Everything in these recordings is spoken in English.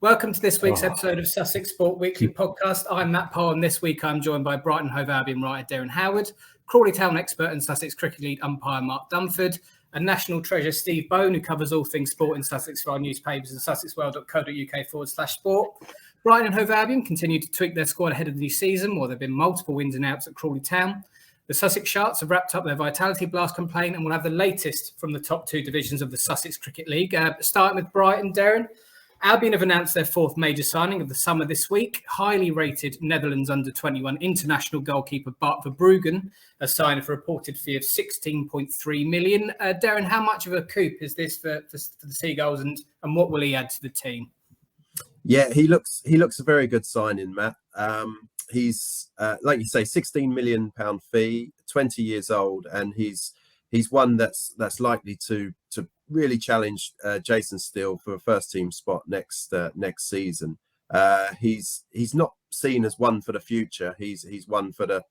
Welcome to this week's episode of Sussex Sport Weekly podcast. I'm Matt Poll, and this week I'm joined by Brighton Hove Albion writer Derren Howard, Crawley Town expert and Sussex Cricket League umpire Mark Dunford, and national treasure Steve Bone, who covers all things sport in Sussex for our newspapers and sussexworld.co.uk/sport. Brighton and Hove Albion continue to tweak their squad ahead of the season, while there have been multiple wins and outs at Crawley Town. The Sussex Sharks have wrapped up their Vitality Blast campaign and will have the latest from the top two divisions of the Sussex Cricket League. Starting with Brighton, Derren. Albion have announced their fourth major signing of the summer this week. Highly rated Netherlands under-21 international goalkeeper Bart Verbruggen has signed for a reported fee of 16.3 million. Derren, how much of a coup is this for the Seagulls, and what will he add to the team? Yeah, he looks a very good signing, Matt. He's like you say, £16 million fee, 20 years old, and he's one that's likely to really challenge Jason Steele for a first team spot next season. He's not seen as one for the future. He's one for the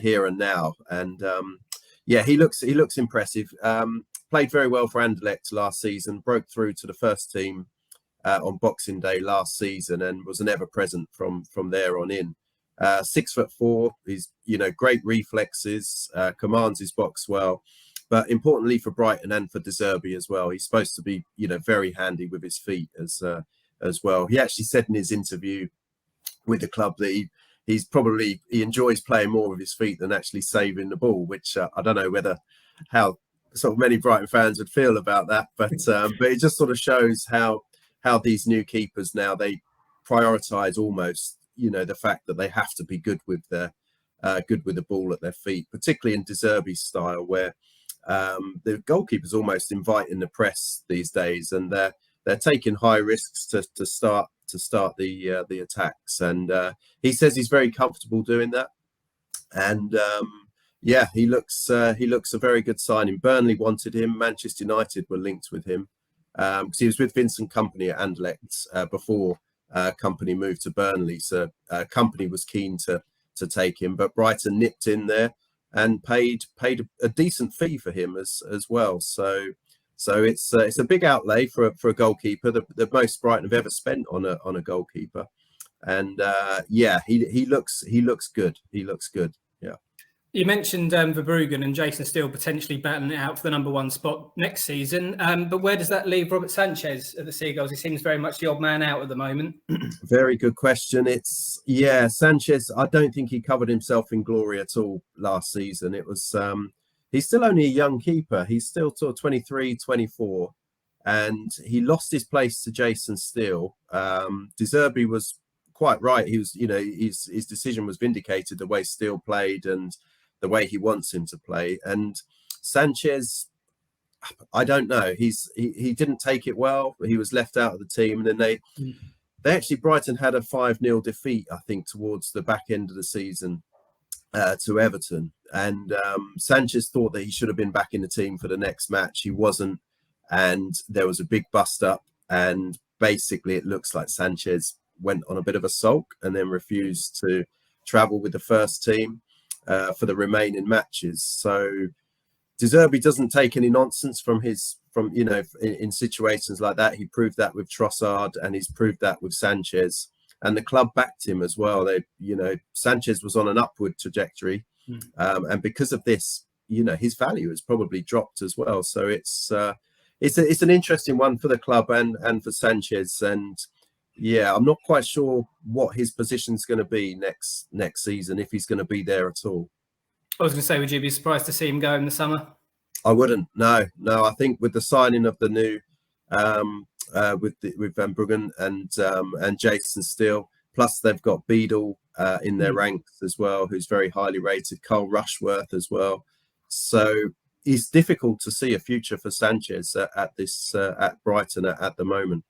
here and now. And he looks impressive. Played very well for Anderlecht last season. Broke through to the first team on Boxing Day last season and was an ever present from there on in. 6'4", he's great reflexes, commands his box well, but importantly for Brighton and for De Zerbi as well, he's supposed to be very handy with his feet as well. He actually said in his interview with the club that he enjoys playing more with his feet than actually saving the ball, which I don't know how sort of many Brighton fans would feel about that, but it just sort of shows how these new keepers now, they prioritise almost, the fact that they have to be good with the ball at their feet, particularly in De Zerbi's style, where the goalkeepers almost inviting the press these days, and they're taking high risks to start the attacks. And he says he's very comfortable doing that. And he looks a very good signing. Burnley wanted him. Manchester United were linked with him. Because he was with Vincent Kompany at Anderlecht before Kompany moved to Burnley, so Kompany was keen to take him, but Brighton nipped in there and paid a decent fee for him as well. So it's a big outlay for a goalkeeper, the most Brighton have ever spent on a goalkeeper, and he looks good. He looks good. Yeah. You mentioned Verbruggen and Jason Steele potentially battling it out for the number one spot next season. But where does that leave Robert Sanchez at the Seagulls? He seems very much the odd man out at the moment. Very good question. Sanchez, I don't think he covered himself in glory at all last season. It was he's still only a young keeper. He's still sort of 23, 24. And he lost his place to Jason Steele. De Zerbi was quite right. He was, his decision was vindicated, the way Steele played and the way he wants him to play. And Sanchez, I don't know. He didn't take it well. He was left out of the team. And then they actually, Brighton had a 5-0 defeat, I think, towards the back end of the season to Everton. And Sanchez thought that he should have been back in the team for the next match. He wasn't. And there was a big bust up. And basically it looks like Sanchez went on a bit of a sulk and then refused to travel with the first team for the remaining matches. So De Zerbi doesn't take any nonsense in situations like that. He proved that with Trossard and he's proved that with Sanchez, and the club backed him as well. Sanchez was on an upward trajectory, and because of this, his value has probably dropped as well. So it's an interesting one for the club and for Sanchez. And yeah, I'm not quite sure what his position's going to be next season, if he's going to be there at all. I was going to say, would you be surprised to see him go in the summer? I wouldn't. No. I think with the signing of the new with Van Bruggen and Jason Steele, plus they've got Beadle in their ranks as well, who's very highly rated. Carl Rushworth as well. So it's difficult to see a future for Sanchez at Brighton at the moment.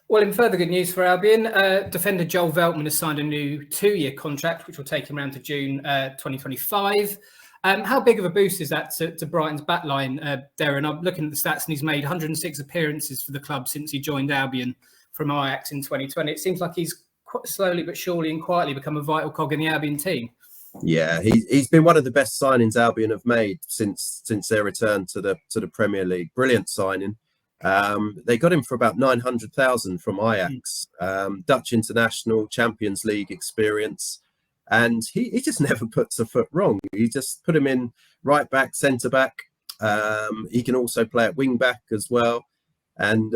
Well, in further good news for Albion, defender Joel Veltman has signed a new 2-year contract, which will take him around to June 2025. How big of a boost is that to Brighton's backline, Derren? I'm looking at the stats, and he's made 106 appearances for the club since he joined Albion from Ajax in 2020. It seems like he's quite slowly but surely and quietly become a vital cog in the Albion team. Yeah, he's been one of the best signings Albion have made since their return to the Premier League. Brilliant signing. They got him for about 900,000 from Ajax, Dutch international, Champions League experience. And he just never puts a foot wrong. You just put him in right back, centre back. He can also play at wing back as well. And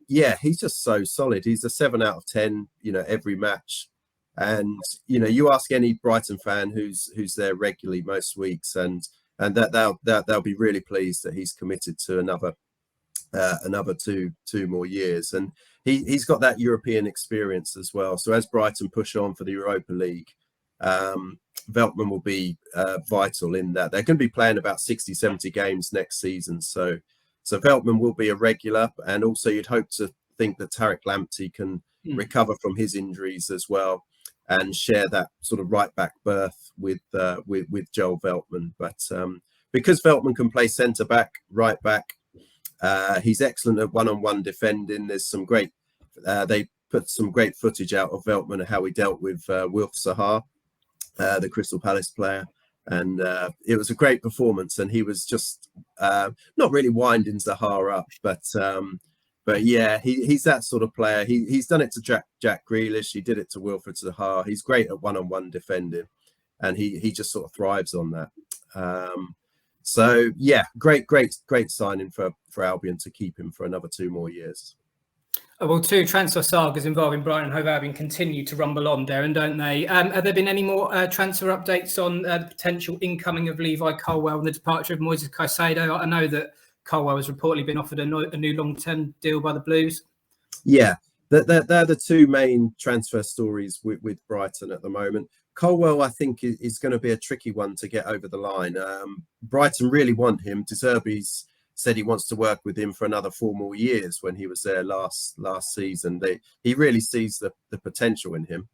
he's just so solid. He's a 7 out of 10, every match. And you ask any Brighton fan who's there regularly most weeks, and that they'll be really pleased that he's committed to another two more years. And he's got that European experience as well. So as Brighton push on for the Europa League, Veltman will be vital in that. They're going to be playing about 60-70 games next season. So Veltman will be a regular, and also you'd hope to think that Tariq Lamptey can recover from his injuries as well and share that sort of right back berth with Joel Veltman. But because Veltman can play centre back, right back, he's excellent at one-on-one defending. There's some great they put some great footage out of Veltman and how he dealt with Wilf Zaha, the Crystal Palace player. And it was a great performance, and he was just not really winding Zaha up, but yeah, he's that sort of player. He's done it to Jack Grealish. He did it to Wilfred Zaha. He's great at one-on-one defending, and he just sort of thrives on that. So yeah, great signing for Albion to keep him for another 2 more years. Well, 2 transfer sagas involving Brighton Hove Albion continue to rumble on, Derren, don't they? Have there been any more transfer updates on the potential incoming of Levi Colwill and the departure of Moises Caicedo? I know that Colwill has reportedly been offered a new long-term deal by the Blues. Yeah, they're the 2 main transfer stories with Brighton at the moment. Colwill, I think, is going to be a tricky one to get over the line. Brighton really want him. De Zerbi's said he wants to work with him for another 4 more years when he was there last season. He really sees the potential in him.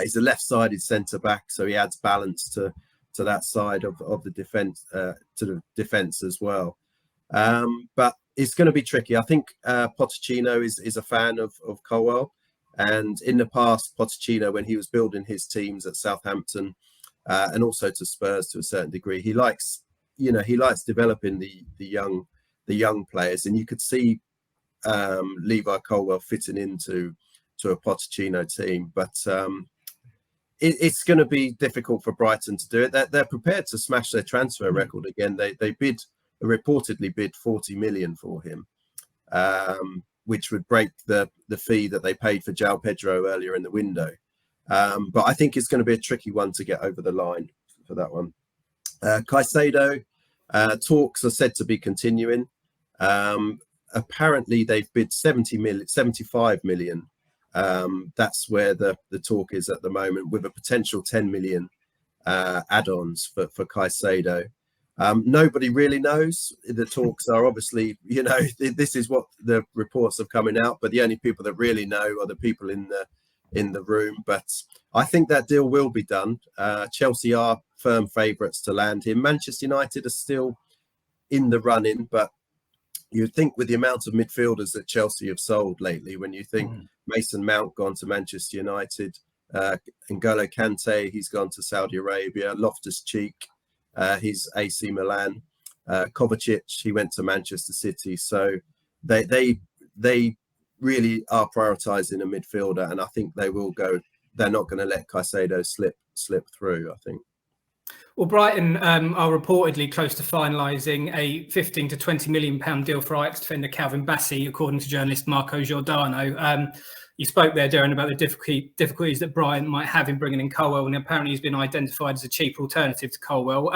He's a left-sided centre-back, so he adds balance to that side of the defence, to the defence as well. But it's going to be tricky. I think Pochettino is a fan of Colwill. And in the past, Pochettino, when he was building his teams at Southampton and also to Spurs to a certain degree, he likes developing the young players, and you could see Levi Colwill fitting into a Pochettino team. But it's going to be difficult for Brighton to do it. They're prepared to smash their transfer record again. They reportedly bid 40 million for him, which would break the fee that they paid for João Pedro earlier in the window. But I think it's going to be a tricky one to get over the line for that one. Caicedo, talks are said to be continuing. Apparently they've bid 75 million. That's where the talk is at the moment, with a potential 10 million add-ons for Caicedo. Nobody really knows. The talks are obviously, this is what the reports are coming out, but the only people that really know are the people in the room. But I think that deal will be done. Chelsea are firm favourites to land him. Manchester United are still in the running, but you'd think with the amount of midfielders that Chelsea have sold lately, when you think Mason Mount gone to Manchester United, N'Golo Kante, he's gone to Saudi Arabia, Loftus-Cheek, he's AC Milan, Kovacic, he went to Manchester City. So they really are prioritising a midfielder, and I think they will go. They're not going to let Caicedo slip through, I think. Well, Brighton are reportedly close to finalising a 15 to 20 million pound deal for Ajax defender Calvin Bassey, according to journalist Marco Giordano. You spoke there, Derren, about the difficulties that Brighton might have in bringing in Colwill, and apparently he's been identified as a cheaper alternative to Colwill.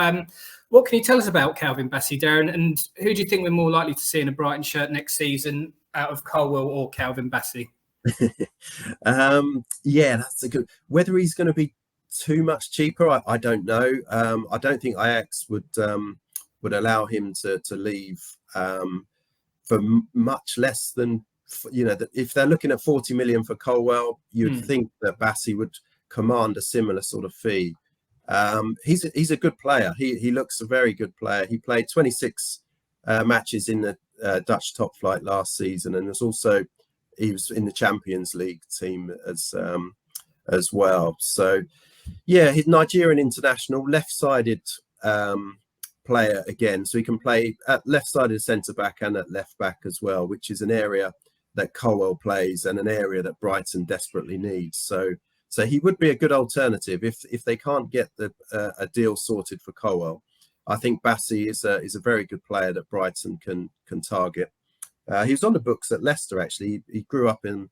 What can you tell us about Calvin Bassey, Derren, and who do you think we're more likely to see in a Brighton shirt next season, out of Colwill or Calvin Bassey? Yeah, that's a good. Whether he's going to be too much cheaper, I don't know. I don't think Ajax would allow him to leave for much less than, if they're looking at 40 million for Colwill, you'd think that Bassey would command a similar sort of fee. He's a good player. He looks a very good player. He played 26 matches in the Dutch top flight last season, and he was in the Champions League team as well. So yeah, he's Nigerian international, left-sided player again, so he can play at left-sided centre-back and at left-back as well, which is an area that Colwell plays and an area that Brighton desperately needs. So he would be a good alternative if they can't get a deal sorted for Colwell. I think Bassi is a very good player that Brighton can target. He was on the books at Leicester, actually. He grew up in,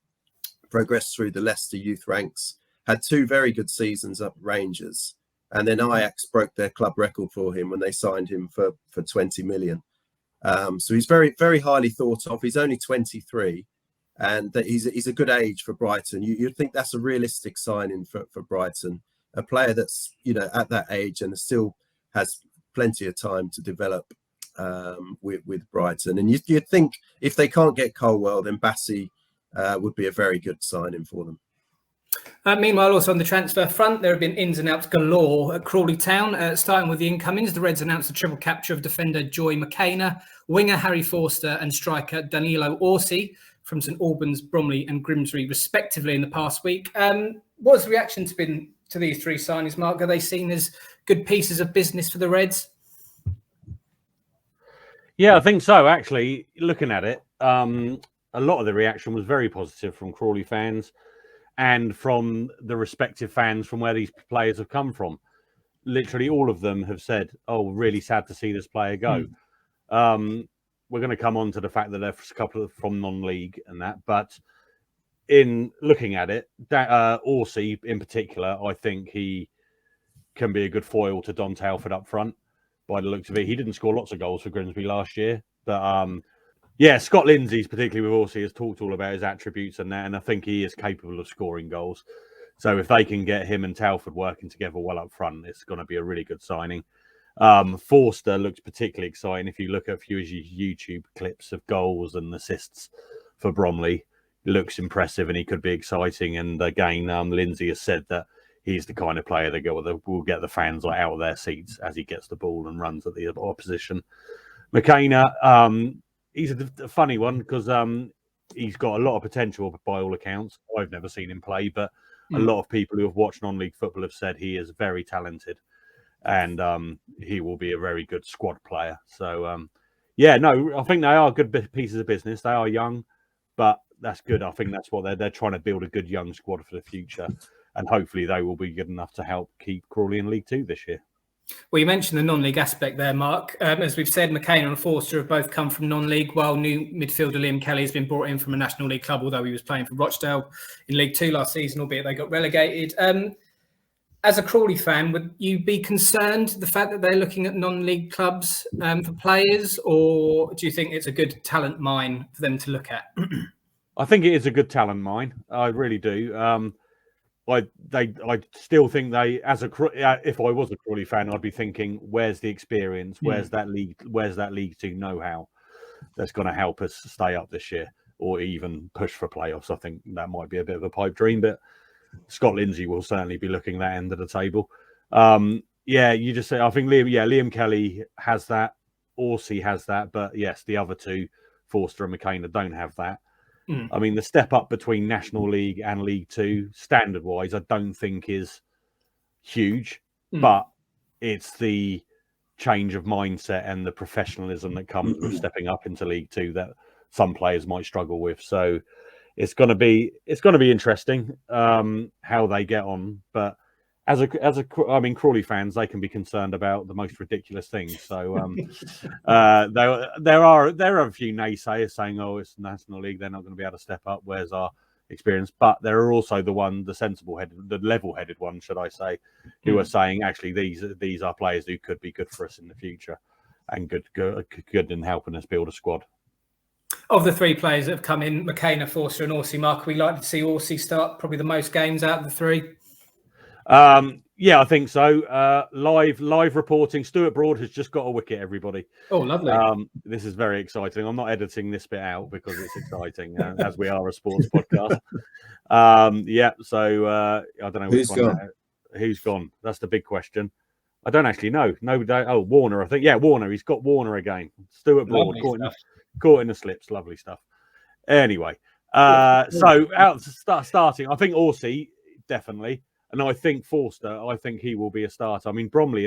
progressed through the Leicester youth ranks, had 2 very good seasons up at Rangers. And then Ajax broke their club record for him when they signed him for 20 million. So he's very, very highly thought of. He's only 23, and he's a good age for Brighton. You'd think that's a realistic signing for Brighton, a player that's, at that age and still has plenty of time to develop with Brighton. And you'd think if they can't get Colwell, then Bassi would be a very good signing for them. Meanwhile, also on the transfer front, there have been ins and outs galore at Crawley Town. Starting with the incomings, the Reds announced the triple capture of defender Joy McKenna, winger Harry Forster and striker Danilo Orsi from St Albans, Bromley and Grimsby, respectively, in the past week. What's the reaction been to these 3 signings, Mark? Are they seen as good pieces of business for the Reds? Yeah, I think so, actually. Looking at it, a lot of the reaction was very positive from Crawley fans and from the respective fans from where these players have come from. Literally all of them have said, oh, really sad to see this player go. We're going to come on to the fact that there's a couple from non-league and that, but in looking at it, Orsi in particular, I think he can be a good foil to Don Talford up front by the looks of it. He didn't score lots of goals for Grimsby last year, but yeah, Scott Lindsay's, particularly with Orsi, has talked all about his attributes and that, and I think he is capable of scoring goals. So if they can get him and Talford working together well up front, it's going to be a really good signing. Forster looks particularly exciting. If you look at a few of his YouTube clips of goals and assists for Bromley, it looks impressive and he could be exciting. And again, Lindsay has said that he's the kind of player that will get the fans out of their seats as he gets the ball and runs at the opposition. McKenna, he's a funny one because he's got a lot of potential by all accounts. I've never seen him play, but a lot of people who have watched non-league football have said he is very talented and he will be a very good squad player. So, yeah, no, I think they are good pieces of business. They are young, but that's good. I think that's what they're trying to build a good young squad for the future. And hopefully they will be good enough to help keep Crawley in League Two this year. Well, you mentioned the non-league aspect there, Mark. As we've said, McKenna and Forster have both come from non-league, while new midfielder Liam Kelly has been brought in from a National League club, although he was playing for Rochdale in League Two last season, albeit they got relegated. As a Crawley fan, would you be concerned the fact that they're looking at non-league clubs for players, or do you think it's a good talent mine for them to look at? I think it is a good talent mine. I really do. I still think if I was a Crawley fan, I'd be thinking, where's the experience? Where's that League Two know-how that's going to help us stay up this year or even push for playoffs? I think that might be a bit of a pipe dream, but Scott Lindsay will certainly be looking at that end of the table. Yeah, you just say, I think Liam Kelly has that, Orsi has that, but yes, the other two, Forster and McKenna, don't have that. I mean, the step up between National League and League Two, standard-wise, I don't think is huge, but it's the change of mindset and the professionalism that comes with stepping up into League Two that some players might struggle with. So it's going to be interesting how they get on. But I mean, Crawley fans, they can be concerned about the most ridiculous things. So there are a few naysayers saying, "Oh, it's National League; they're not going to be able to step up. Where's our experience?" But there are also the level-headed ones, should I say, who are saying, actually, these are players who could be good for us in the future and good in helping us build a squad. Of the 3 players that have come in, McKenna, Forster, and Orsi, Mark, we like to see Orsi start probably the most games out of the 3. Yeah, I think so. Live reporting. Stuart Broad has just got a wicket, everybody. Oh, lovely. This is very exciting. I'm not editing this bit out because it's exciting, as we are a sports podcast. Yeah, so I don't know who's gone. Who's gone? That's the big question. I don't actually know. No, Warner, I think. Yeah, Warner. He's got Warner again. Stuart Broad caught in the slips. Lovely stuff. Anyway, so starting, I think Orsi, definitely. And I think Forster, he will be a starter. I mean, Bromley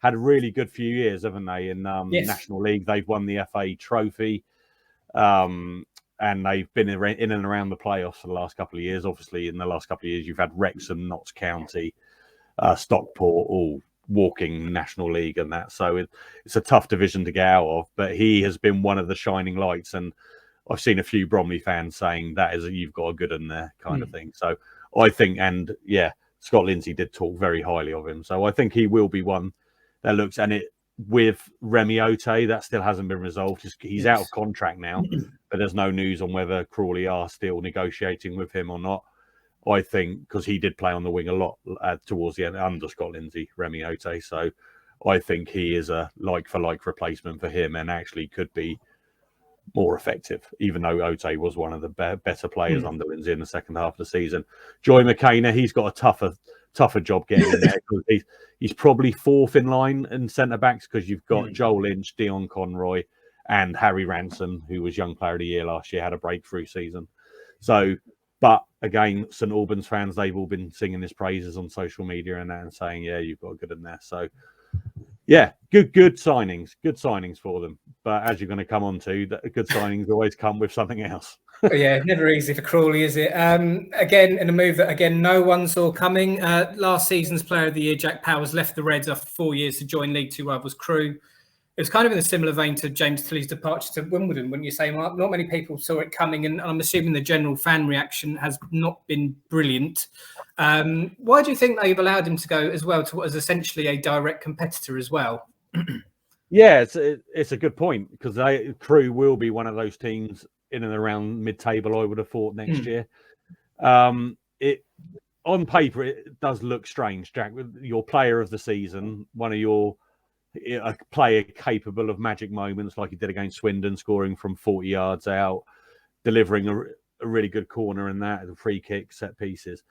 had a really good few years, haven't they? In Yes. National League, they've won the FA Trophy, and they've been in and around the playoffs for the last couple of years. Obviously, in the last couple of years, you've had Wrexham, Notts County, Stockport, all walking National League and that. So it's a tough division to get out of. But he has been one of the shining lights, and I've seen a few Bromley fans saying that is you've got a good in there kind of thing. So I think, and yeah, Scott Lindsay did talk very highly of him. So I think he will be one that looks, and it with Remy Ote, that still hasn't been resolved. He's out of contract now, but there's no news on whether Crawley are still negotiating with him or not. I think because he did play on the wing a lot towards the end under Scott Lindsay, Remy Ote. So I think he is a like-for-like replacement for him and actually could be more effective, even though Ote was one of the better players under Lindsay in the second half of the season. Joy McKenna, he's got a tougher job getting in there because he's probably fourth in line in centre-backs because you've got Joel Lynch, Dion Conroy and Harry Ransom, who was Young Player of the Year last year, had a breakthrough season. So, but again, St Albans fans, they've all been singing his praises on social media and that and saying, yeah, you've got a good in there. So, yeah, good signings for them. But as you're going to come on to, good signings always come with something else. Yeah, never easy for Crawley, is it? Again, in a move that, again, no one saw coming. Last season's Player of the Year, Jack Powers, left the Reds after 4 years to join League Two rivals Crewe. It was kind of in a similar vein to James Tilley's departure to Wimbledon, wouldn't you say, Mark? Not many people saw it coming, and I'm assuming the general fan reaction has not been brilliant. Why do you think they've allowed him to go as well to what is essentially a direct competitor as well? Yeah, it's a good point because Crewe will be one of those teams in and around mid-table, I would have thought, next year. It on paper, it does look strange, Jack. Your player of the season, a player capable of magic moments like he did against Swindon, scoring from 40 yards out, delivering a really good corner in that, the free kick, set pieces.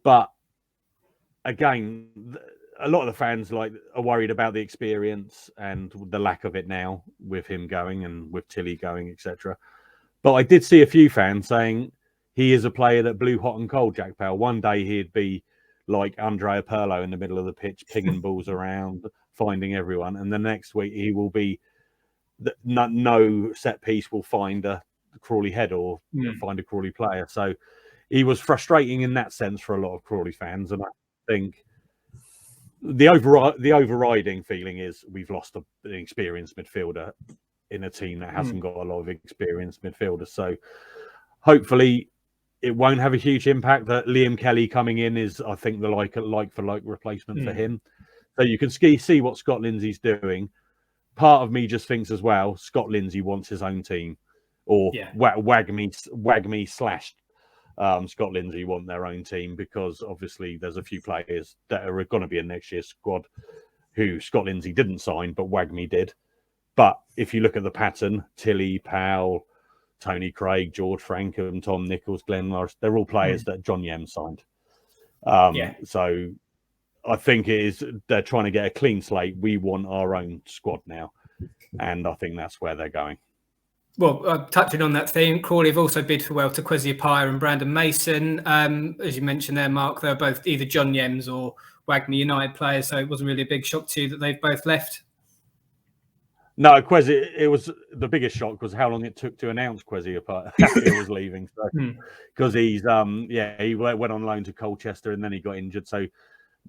But again, a lot of the fans are worried about the experience and the lack of it now with him going and with Tilley going, etc. But I did see a few fans saying he is a player that blew hot and cold, Jack Powell. One day he'd be like Andrea Pirlo in the middle of the pitch, pinging balls around, finding everyone. And the next week he will be no set piece will find a Crawley head or find a Crawley player. So he was frustrating in that sense for a lot of Crawley fans. And I think the overriding feeling is we've lost an experienced midfielder in a team that hasn't got a lot of experienced midfielders. So hopefully it won't have a huge impact. That Liam Kelly coming in is, I think, the like for like replacement for him. So you can see what Scott Lindsay's doing. Part of me just thinks as well, Scott Lindsay wants his own team, or Wagme slashed Scott Lindsay want their own team, because obviously there's a few players that are going to be in next year's squad who Scott Lindsay didn't sign, but Wagme did. But if you look at the pattern, Tilley, Powell, Tony Craig, George Frankham, Tom Nichols, Glenn Morris, they're all players that John Yem signed. So I think they're trying to get a clean slate. We want our own squad now. And I think that's where they're going. Well, touching on that theme, Crawley have also bid farewell to Kwesi Appiah and Brandon Mason. As you mentioned there, Mark, they're both either John Yems or Wagner United players, so it wasn't really a big shock to you that they've both left. No, Kwesi, it was the biggest shock was how long it took to announce Kwesi Appiah was leaving. Because he went on loan to Colchester and then he got injured. So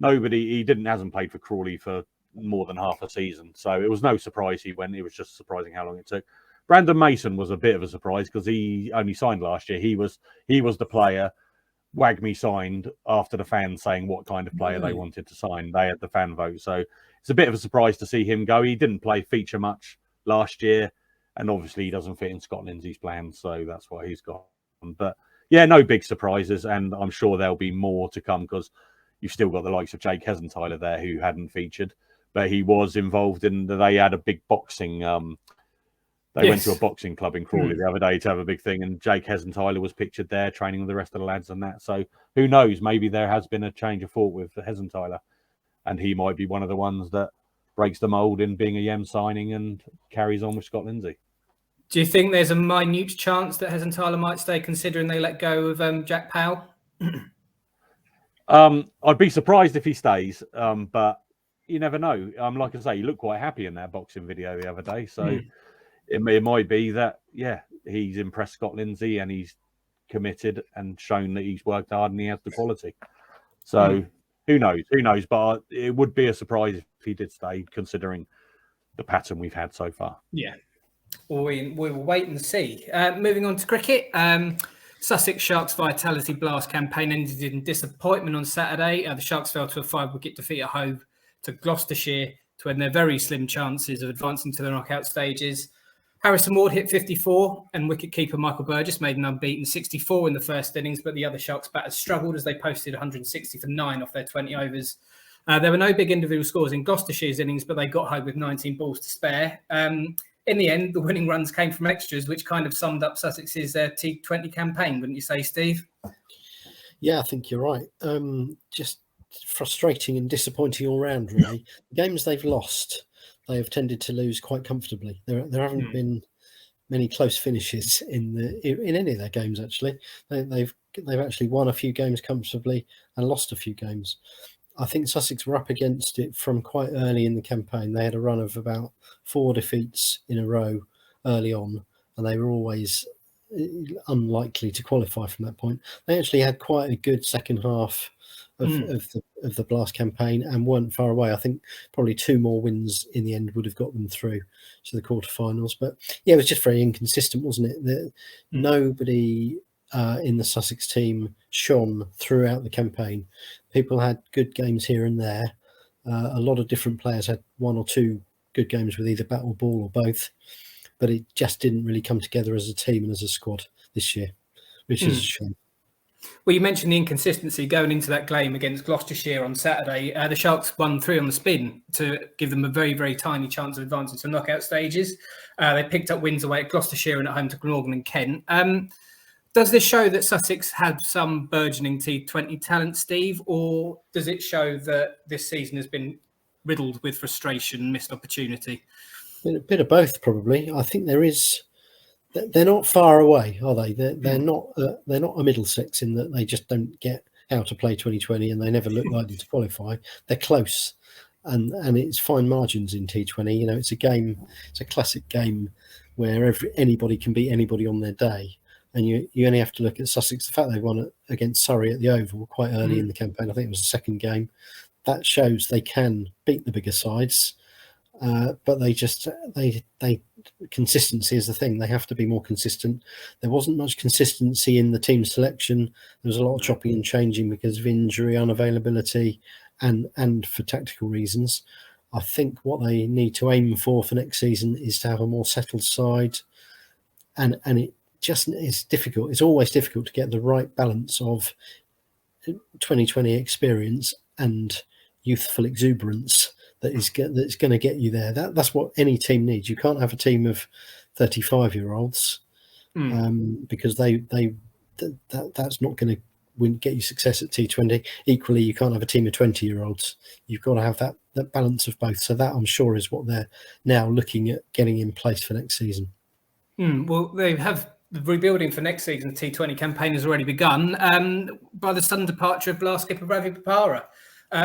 hasn't played for Crawley for more than half a season. So it was no surprise he went. It was just surprising how long it took. Brandon Mason was a bit of a surprise because he only signed last year. He was the player Wagme signed after the fans saying what kind of player they wanted to sign. They had the fan vote. So it's a bit of a surprise to see him go. He didn't feature much last year. And obviously he doesn't fit in Scott Lindsay's plans. So that's why he's gone. But yeah, no big surprises. And I'm sure there'll be more to come because you've still got the likes of Jake Hesenthaler there who hadn't featured. But he was involved they had a big boxing... They went to a boxing club in Crawley the other day to have a big thing, and Jake Hesenthaler was pictured there training with the rest of the lads and that. So who knows? Maybe there has been a change of thought with Hesenthaler, and he might be one of the ones that breaks the mould in being a Yem signing and carries on with Scott Lindsay. Do you think there's a minute chance that Hesenthaler might stay, considering they let go of Jack Powell? I'd be surprised if he stays, but you never know. Like I say, he looked quite happy in that boxing video the other day. So it might be that, he's impressed Scott Lindsay and he's committed and shown that he's worked hard and he has the quality. So who knows? But it would be a surprise if he did stay, considering the pattern we've had so far. Yeah. We will wait and see. Moving on to cricket. Sussex Sharks Vitality Blast campaign ended in disappointment on Saturday. The Sharks fell to a 5-wicket defeat at home to Gloucestershire to end their very slim chances of advancing to the knockout stages. Harrison Ward hit 54 and wicketkeeper Michael Burgess made an unbeaten 64 in the first innings, but the other Sharks batters struggled as they posted 160 for 9 off their 20 overs. There were no big individual scores in Gloucestershire's innings, but they got home with 19 balls to spare. In the end, the winning runs came from extras, which kind of summed up Sussex's T20 campaign, wouldn't you say, Steve? Yeah, I think you're right. Just frustrating and disappointing all round, really. The games they've lost, they have tended to lose quite comfortably. There haven't been many close finishes in any of their games. Actually, they've actually won a few games comfortably and lost a few games. I think Sussex were up against it from quite early in the campaign. They had a run of about 4 defeats in a row early on, and they were always unlikely to qualify from that point. They actually had quite a good second half of the Blast campaign and weren't far away. I think probably 2 more wins in the end would have got them through to the quarterfinals. But yeah, it was just very inconsistent, wasn't it? Nobody in the Sussex team shone throughout the campaign. People had good games here and there. A lot of different players had 1 or 2 good games with either bat or ball or both, but it just didn't really come together as a team and as a squad this year, which is a shame. Well, you mentioned the inconsistency going into that game against Gloucestershire on Saturday. The Sharks won 3 on the spin to give them a very, very tiny chance of advancing to knockout stages. They picked up wins away at Gloucestershire and at home to Glamorgan and Kent. Does this show that Sussex had some burgeoning T20 talent, Steve, or does it show that this season has been riddled with frustration and missed opportunity? A bit of both, probably. I think there is. They're not far away, are they? They're not a Middlesex in that they just don't get how to play 2020 and they never look likely to qualify. They're close, and it's fine margins in T20. You know, it's a game. It's a classic game where anybody can beat anybody on their day. And you only have to look at Sussex. The fact they won against Surrey at the Oval quite early in the campaign, I think it was the second game, that shows they can beat the bigger sides. But they consistency is the thing. They have to be more consistent. There wasn't much consistency in the team selection. There was a lot of chopping and changing because of injury, unavailability, and for tactical reasons. I think what they need to aim for next season is to have a more settled side, and it just is difficult. It's always difficult to get the right balance of 2020 experience and youthful exuberance that's going to get you there. That's what any team needs. You can't have a team of 35-year-olds because that's not going to get you success at T20. Equally, you can't have a team of 20-year-olds. You've got to have that balance of both. So that, I'm sure, is what they're now looking at getting in place for next season. Well, they have. The rebuilding for next season's T20 campaign has already begun by the sudden departure of Blast skipper Ravi Bopara.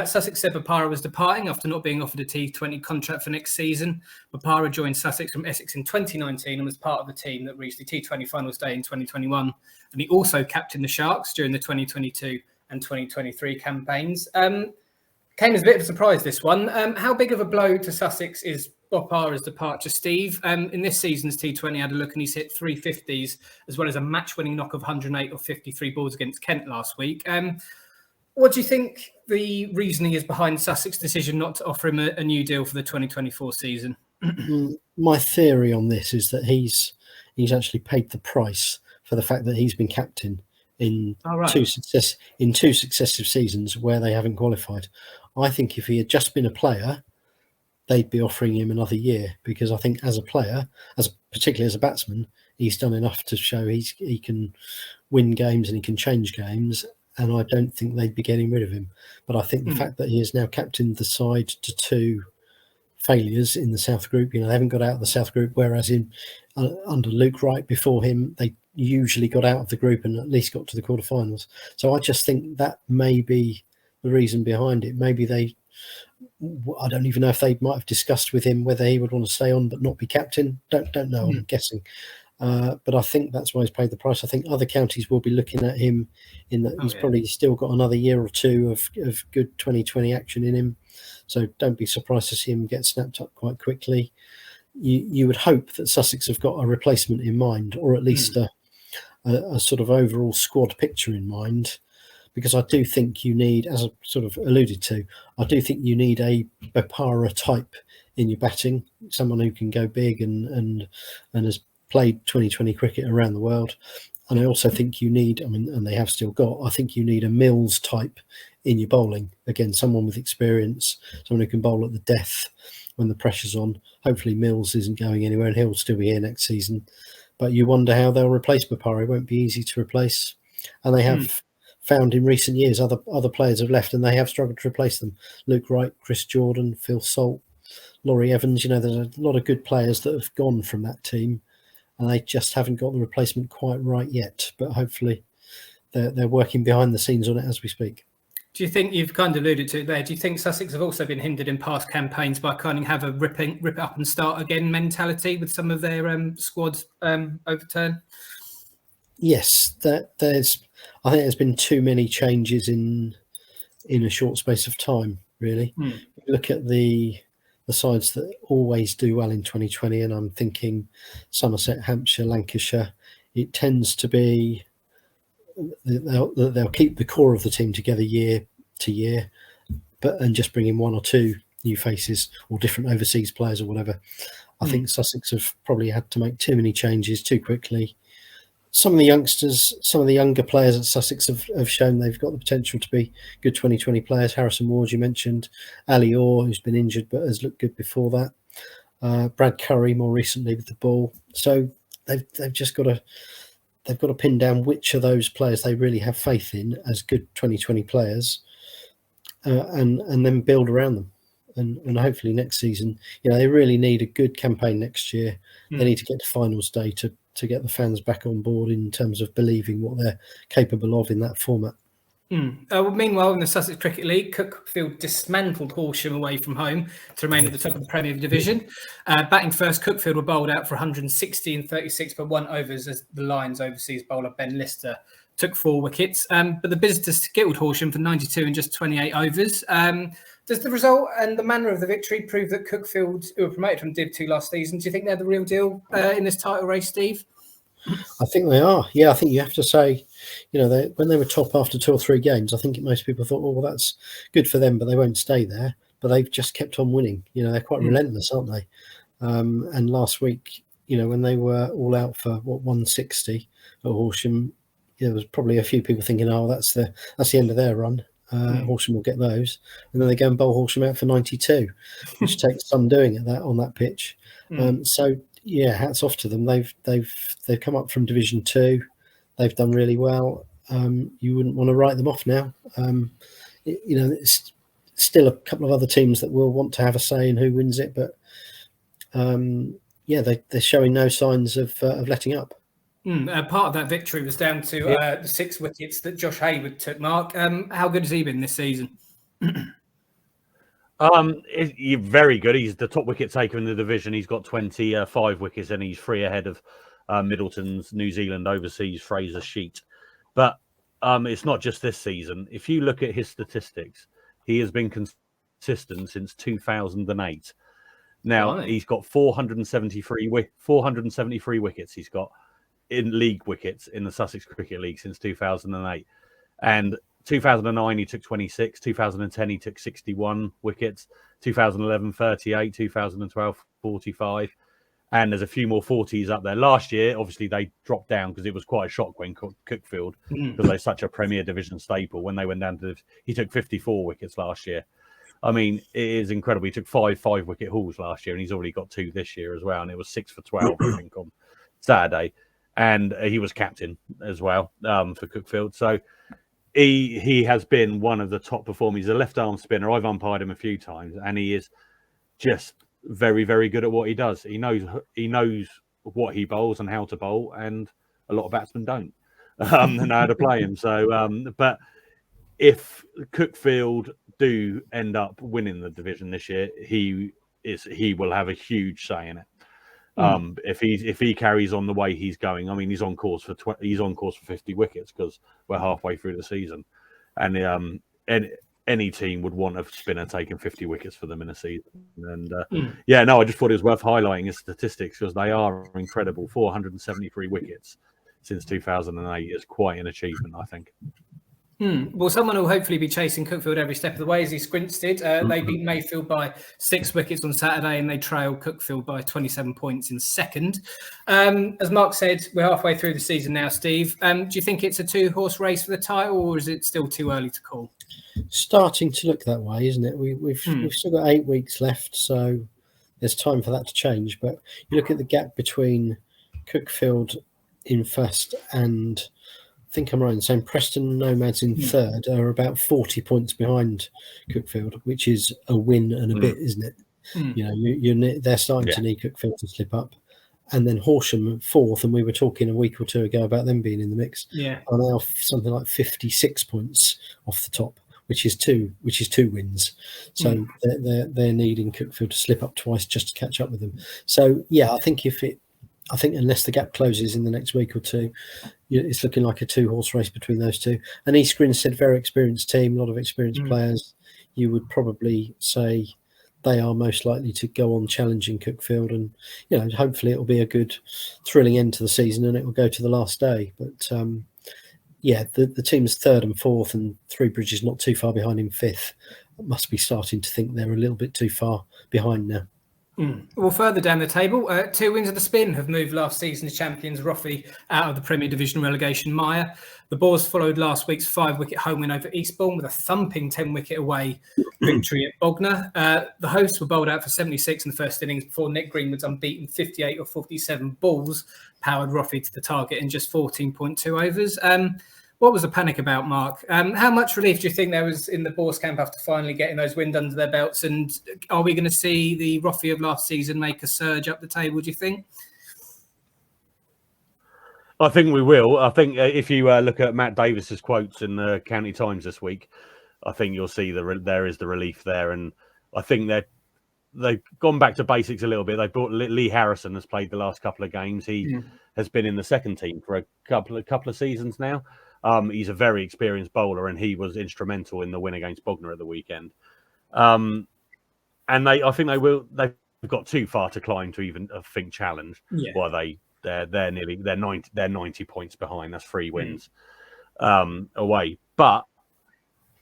Sussex said Bopara was departing after not being offered a T20 contract for next season. Bopara joined Sussex from Essex in 2019 and was part of the team that reached the T20 finals day in 2021. And he also captained the Sharks during the 2022 and 2023 campaigns. Came as a bit of a surprise, this one. How big of a blow to Sussex is Bopara's departure, Steve? In this season's T20, I had a look and he's hit 350s, as well as a match-winning knock of 108 or 53 balls against Kent last week. What do you think the reasoning is behind Sussex's decision not to offer him a new deal for the 2024 season? My theory on this is that he's actually paid the price for the fact that he's been captain in two successive seasons where they haven't qualified. I think if he had just been a player, they'd be offering him another year, because I think as a player, particularly as a batsman, he's done enough to show he can win games and he can change games, and I don't think they'd be getting rid of him. But I think the fact that he has now captained the side to 2 failures in the South Group, they haven't got out of the South Group, whereas under Luke Wright before him, they usually got out of the group and at least got to the quarterfinals. So I just think that may be the reason behind it. Maybe I don't even know if they might have discussed with him whether he would want to stay on but not be captain. Don't know. I'm guessing. But I think that's why he's paid the price. I think other counties will be looking at him in that he's probably still got another year or two of good 2020 action in him. So don't be surprised to see him get snapped up quite quickly. You would hope that Sussex have got a replacement in mind, or at least a sort of overall squad picture in mind, because I do think you need, as I sort of alluded to, I do think you need a Bopara type in your batting, someone who can go big and has played 2020 cricket around the world. And I also think you need, and they have still got, I think you need a Mills type in your bowling. Again, someone with experience, someone who can bowl at the death when the pressure's on. Hopefully Mills isn't going anywhere and he'll still be here next season. But you wonder how they'll replace Bopara. It won't be easy to replace. And they have found in recent years other players have left and they have struggled to replace them. Luke Wright, Chris Jordan, Phil Salt, Laurie Evans. There's a lot of good players that have gone from that team. And they just haven't got the replacement quite right yet. But hopefully they're working behind the scenes on it as we speak. Do you think, you've kind of alluded to it there, do you think Sussex have also been hindered in past campaigns by kind of have a rip it up and start again mentality with some of their squads overturned? Yes, I think there's been too many changes in a short space of time, really. Look at the sides that always do well in 2020, and I'm thinking Somerset, Hampshire, Lancashire. It tends to be they'll keep the core of the team together year to year, and just bring in one or two new faces or different overseas players or whatever. I think Sussex have probably had to make too many changes too quickly. Some of the youngsters, some of the younger players at Sussex have shown they've got the potential to be good 2020 players. Harrison Ward, you mentioned. Ali Orr, who's been injured but has looked good before that. Brad Curry more recently with the ball. So they've just got to pin down which of those players they really have faith in as good 2020 players, and then build around them. And hopefully next season, they really need a good campaign next year. They need to get to finals day to get the fans back on board in terms of believing what they're capable of in that format. Meanwhile, in the Sussex Cricket League, Cookfield dismantled Horsham away from home to remain at the top of the Premier Division. Batting first, Cookfield were bowled out for 160 and 36 for 1 overs as the Lions overseas bowler Ben Lister took 4 wickets. But the visitors skittled Horsham for 92 in just 28 overs. Does the result and the manner of the victory prove that Cookfield, who were promoted from Div 2 last season, do you think they're the real deal in this title race, Steve? I think they are. Yeah, I think you have to say, when they were top after 2 or 3 games, I think most people thought, well, that's good for them, but they won't stay there. But they've just kept on winning. They're quite relentless, aren't they? And last week, when they were all out for 160 at Horsham, there was probably a few people thinking, oh, that's the end of their run. Horsham will get those, and then they go and bowl Horsham out for 92, which takes some doing on that pitch. So yeah, hats off to them. They've come up from Division 2. They've done really well. You wouldn't want to write them off now. It's still a couple of other teams that will want to have a say in who wins it, but they're showing no signs of letting up. Part of that victory was down to the 6 wickets that Josh Hayward took. Mark, how good has he been this season? He's very good. He's the top wicket taker in the division. He's got 25 wickets and he's 3 ahead of Middleton's New Zealand overseas Fraser Sheet. But it's not just this season. If you look at his statistics, he has been consistent since 2008. Now, he's got 473 wickets he's got in league wickets in the Sussex Cricket League since 2008. And 2009 he took 26, 2010 he took 61 wickets, 2011 38, 2012 45, and there's a few more 40s up there. Last year obviously they dropped down because it was quite a shock when Cookfield, because they're such a Premier Division staple, when they went down to he took 54 wickets last year. I mean, it is incredible. He took 5 wicket hauls last year and he's already got 2 this year as well, and it was 6 for 12 I think on Saturday, and he was captain as well for Cookfield. So he has been one of the top performers. He's a left arm spinner. I've umpired him a few times, and he is just very, very good at what he does. He knows what he bowls and how to bowl, and a lot of batsmen don't know how to play him. So, but if Cookfield do end up winning the division this year, he will have a huge say in it. If he carries on the way he's going, I mean, he's on course for 50 wickets because we're halfway through the season, and any team would want a spinner taking 50 wickets for them in a season. And I just thought it was worth highlighting his statistics because they are incredible. 473 wickets since 2008 is quite an achievement, I think. Well, someone will hopefully be chasing Cookfield every step of the way, as he squinted. They beat Mayfield by 6 wickets on Saturday, and they trail Cookfield by 27 points in second. As Mark said, we're halfway through the season now, Steve. Do you think it's a 2-horse race for the title, or is it still too early to call? Starting to look that way, isn't it? We've still got 8 weeks left, so there's time for that to change. But you look at the gap between Cookfield in first and, I think I'm right in saying, Preston Nomads in third are about 40 points behind Cookfield, which is a win and a bit, isn't it? You know, they're starting to need Cookfield to slip up. And then Horsham fourth, and we were talking a week or two ago about them being in the mix, are now something like 56 points off the top, which is two wins. So they're needing Cookfield to slip up twice just to catch up with them. So I think unless the gap closes in the next week or two, it's looking like a 2-horse race between those two. And East Grinstead, very experienced team, a lot of experienced players. You would probably say they are most likely to go on challenging Cookfield, and hopefully it will be a good, thrilling end to the season, and it will go to the last day. But the team's third and fourth, and Three Bridges not too far behind in fifth. Must be starting to think they're a little bit too far behind now. Well, further down the table, 2 wins of the Spin have moved last season's champions Roffey out of the Premier Division relegation mire. The Boars followed last week's 5-wicket home win over Eastbourne with a thumping 10-wicket away victory at Bognor. The hosts were bowled out for 76 in the first innings before Nick Greenwood's unbeaten 58 or 47 balls powered Roffey to the target in just 14.2 overs. What was the panic about, Mark? How much relief do you think there was in the Boars camp after finally getting those wins under their belts? And are we going to see the Roffey of last season make a surge up the table, do you think? I think we will. I think if you look at Matt Davis's quotes in the County Times this week, I think you'll see there is the relief there. And I think they've gone back to basics a little bit. They brought Lee Harrison, has played the last couple of games. He has been in the second team for a couple of seasons now. He's a very experienced bowler, and he was instrumental in the win against Bognor at the weekend. And I think they've got too far to climb to even think challenge. Why they're 90 points behind. That's 3 wins away. But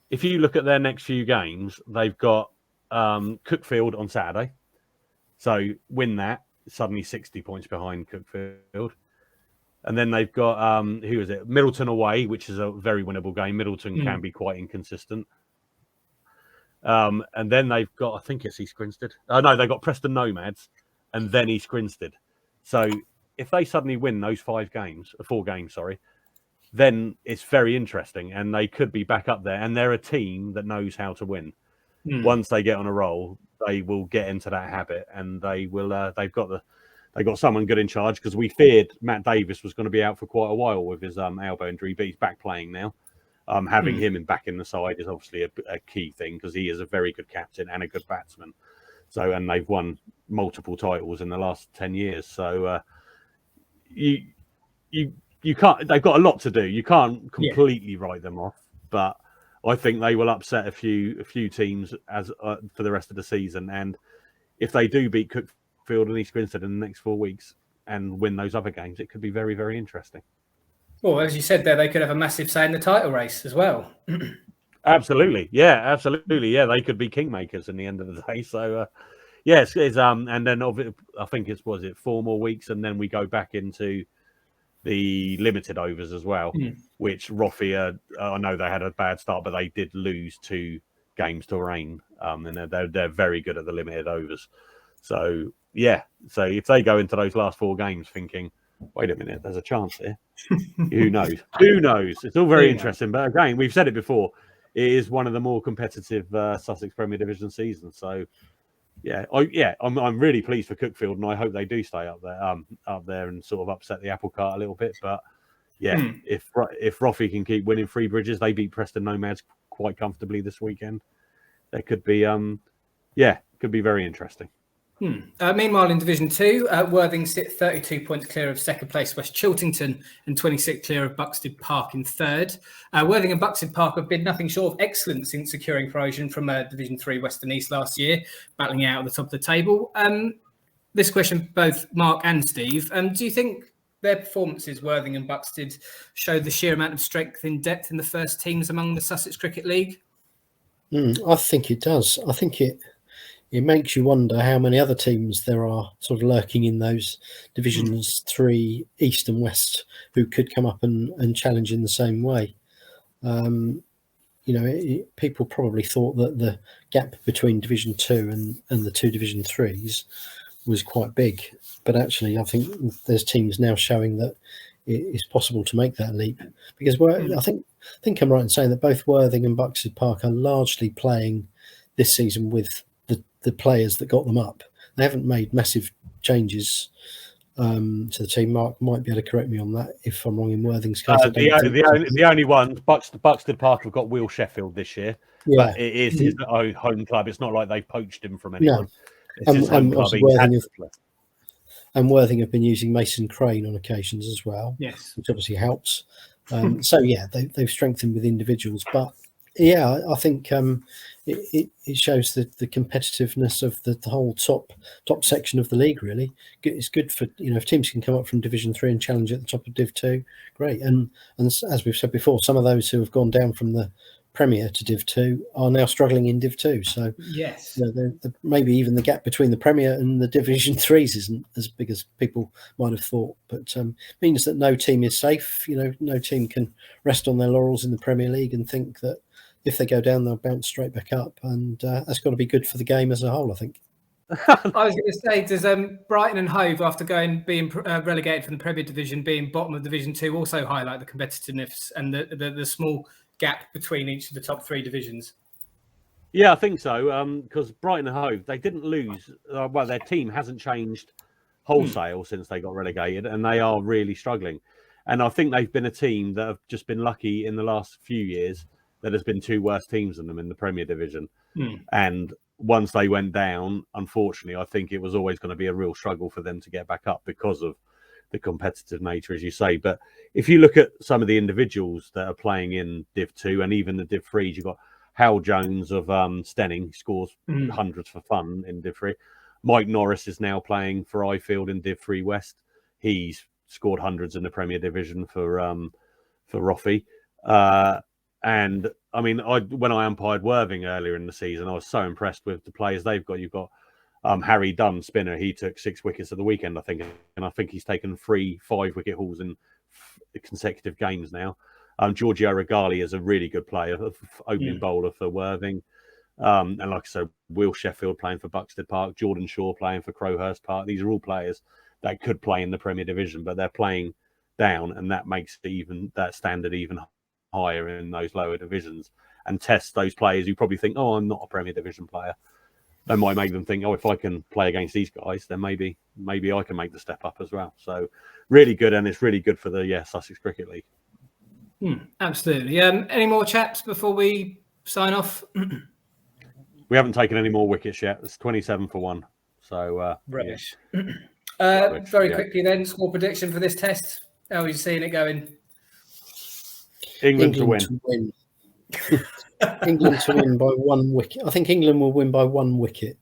if you look at their next few games, they've got Cookfield on Saturday. So win that, suddenly 60 points behind Cookfield. And then they've got, who is it? Middleton away, which is a very winnable game. Middleton can be quite inconsistent. And then they've got, I think it's East Grinstead. No, they've got Preston Nomads and then East Grinstead. So if they suddenly win those 4 games, then it's very interesting. And they could be back up there. And they're a team that knows how to win. Once they get on a roll, they will get into that habit, and they will. They've got someone good in charge, because we feared Matt Davis was going to be out for quite a while with his elbow injury, but he's back playing now. Having him back in the side is obviously a key thing, because he is a very good captain and a good batsman. So, and they've won multiple titles in the last 10 years. So you can't. They've got a lot to do. You can't completely write them off, but I think they will upset a few teams as for the rest of the season. And if they do beat Cookfield and East Grinstead in the next 4 weeks and win those other games, it could be very, very interesting. Well, as you said there, they could have a massive say in the title race as well. Absolutely. Yeah, they could be kingmakers in the end of the day. So, yes, and then I think it's 4 more weeks, and then we go back into the limited overs as well, which Roffey, I know they had a bad start, but they did lose 2 games to rain, and they're very good at the limited overs. So, yeah. So if they go into those last 4 games thinking, wait a minute, there's a chance here. Who knows? Who knows? It's all very interesting. But again, we've said it before, it is one of the more competitive Sussex Premier Division seasons. So, I'm really pleased for Cookfield, and I hope they do stay up there and sort of upset the apple cart a little bit. But if Roffey can keep winning 3 Bridges, they beat Preston Nomads quite comfortably this weekend. There could be, could be very interesting. Meanwhile, in Division 2, Worthing sit 32 points clear of second place West Chiltington and 26 clear of Buxted Park in third. Worthing and Buxted Park have been nothing short of excellent since securing promotion from Division 3 West and East last year, battling out at the top of the table. This question, both Mark and Steve, do you think their performances, Worthing and Buxted, show the sheer amount of strength in depth in the first teams among the Sussex Cricket League? I think it does. I think it makes you wonder how many other teams there are sort of lurking in those Divisions 3 East and West who could come up and challenge in the same way. People probably thought that the gap between Division 2 and the two Division 3s was quite big. But actually, I think there's teams now showing that it's possible to make that leap. Because I think I'm right in saying that both Worthing and Buxted Park are largely playing this season with the players that got them up. They haven't made massive changes to the team. Mark might be able to correct me on that if I'm wrong in Worthing's case. The only ones, Buxted Park have got Will Sheffield this year. Yeah. But it is his own home club. It's not like they poached him from anyone. No. It's his home club. Worthing have been using Mason Crane on occasions as well. Yes, which obviously helps. They've strengthened with individuals, but I think it shows the competitiveness of the whole top section of the league. Really, it's good for if teams can come up from Division 3 and challenge at the top of Div 2, great. And as we've said before, some of those who have gone down from the Premier to Div 2 are now struggling in Div 2. So yes, maybe even the gap between the Premier and the Division 3s isn't as big as people might have thought. But means that no team is safe. No team can rest on their laurels in the Premier League and think that if they go down, they'll bounce straight back up. And that's got to be good for the game as a whole, I think. I was going to say, does Brighton and Hove, after being relegated from the Premier Division, being bottom of Division 2, also highlight the competitiveness and the small gap between each of the top three divisions? Yeah, I think so. Because Brighton and Hove, they didn't lose. Their team hasn't changed wholesale since they got relegated, and they are really struggling. And I think they've been a team that have just been lucky in the last few years that there's been two worse teams than them in the Premier Division. And once they went down, unfortunately, I think it was always going to be a real struggle for them to get back up because of the competitive nature, as you say. But if you look at some of the individuals that are playing in Div 2 and even the Div 3s, you've got Hal Jones of Stenning, scores hundreds for fun in Div 3. Mike Norris is now playing for Ifield in Div 3 West. He's scored hundreds in the Premier Division for Roffey. And I mean, when I umpired Worthing earlier in the season, I was so impressed with the players they've got. You've got Harry Dunn, spinner. He took 6 wickets at the weekend, I think, and I think he's taken 3 5-wicket hauls in consecutive games now. Giorgio Regali is a really good player, opening bowler for Worthing. And like I said, Will Sheffield playing for Buxted Park, Jordan Shaw playing for Crowhurst Park. These are all players that could play in the Premier Division, but they're playing down, and that makes that standard even higher in those lower divisions, and test those players who probably think, I'm not a Premier Division player. That might make them think, if I can play against these guys, then maybe I can make the step up as well. So really good, and it's really good for the Sussex Cricket League. Absolutely. Any more chaps before we sign off? We haven't taken any more wickets yet. It's 27 for 1. So rubbish. Very quickly then, score prediction for this test. How are you seeing it going? England to win. England to win by 1 wicket. I think England will win by 1 wicket.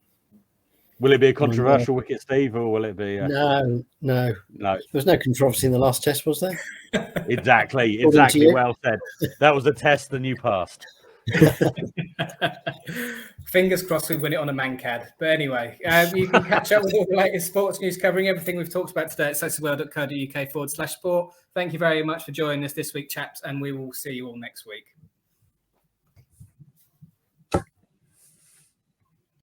Will it be a controversial wicket, Steve, or will it be? No. There was no controversy in the last test, was there? Exactly. Well said. That was a test, and you passed. Fingers crossed we win it on a mancad. But anyway, you can catch up with all the latest sports news covering everything we've talked about today at sussexworld.co.uk/sport. Thank you very much for joining us this week, chaps, and we will see you all next week.